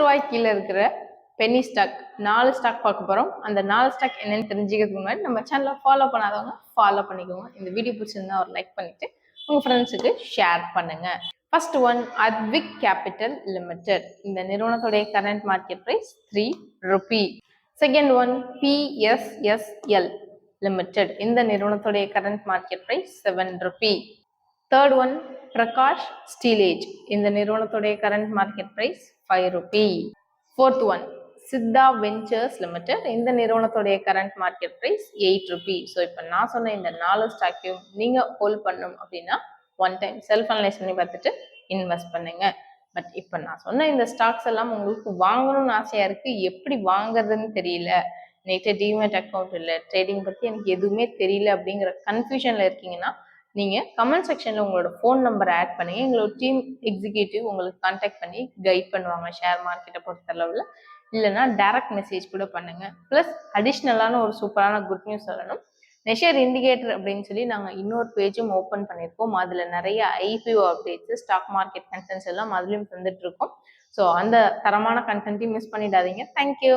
ரூபாய் கீழே இருக்கிற பென்னி ஸ்டாக் 4 ஸ்டாக் பார்க்க போறோம். அந்த 4 ஸ்டாக் என்னன்னு தெரிஞ்சுக்கிறதுக்கு முன்னாடி நம்ம சேனலை ஃபாலோ பண்ணாதவங்க ஃபாலோ பண்ணிக்கோங்க. இந்த வீடியோ பிடிச்சிருந்தா ஒரு லைக் பண்ணிட்டு உங்க ஃப்ரெண்ட்ஸுக்கு ஷேர் பண்ணுங்க. First one Advik Capital Limited. இந்த நிறுவனத்துடைய current market price 3 rupee. Second one PSSL Limited. இந்த நிறுவனத்துடைய current market price 7 rupee. Third one Prakash Steelage. இந்த நிறுவனத்துடைய current market price 5 rupee. Fourth one Siddha Ventures Limited. இந்த நிறுவனத்துடைய current market price 8 rupee. So இப்போ நான் சொன்ன இந்த 4 ஸ்டாக்கையும் நீங்க ஹோல்ட் பண்ணணும் அப்படின்னா ஒன் டைம் செல்ஃப் அனலைஸ் பண்ணி பார்த்துட்டு இன்வெஸ்ட் பண்ணுங்க. பட் இப்போ நான் சொன்ன இந்த ஸ்டாக்ஸ் எல்லாம் உங்களுக்கு வாங்கணும்னு ஆசையா இருக்கு, எப்படி வாங்குறதுன்னு தெரியல, நேற்று டிமேட் அக்கௌண்ட் இல்லை, ட்ரேடிங் பத்தி எனக்கு எதுவுமே தெரியல அப்படிங்கிற கன்ஃபியூஷன்ல இருக்கீங்கன்னா நீங்க கமெண்ட் செக்ஷன்ல உங்களோட ஃபோன் நம்பரை ஆட் பண்ணுங்க. எங்களோட டீம் எக்ஸிக்யூட்டிவ் உங்களுக்கு கான்டாக்ட் பண்ணி கைட் பண்ணுவாங்க ஷேர் மார்க்கெட்டை பொறுத்தளவுல. இல்லைன்னா டைரக்ட் மெசேஜ் கூட பண்ணுங்க. பிளஸ் அடிஷ்னலான ஒரு சூப்பரான குட் நியூஸ் சொல்லணும். நெஷர் இண்டிகேட்டர் அப்படின்னு சொல்லி நாங்கள் இன்னொரு பேஜும் ஓப்பன் பண்ணியிருக்கோம். அதில் நிறைய IPO updates, stock market contents எல்லாம் அதுலேயும் தந்துட்டு இருக்கோம். ஸோ அந்த தரமான கண்டென்ட்டையும் மிஸ் பண்ணிடாதீங்க. தேங்க்யூ.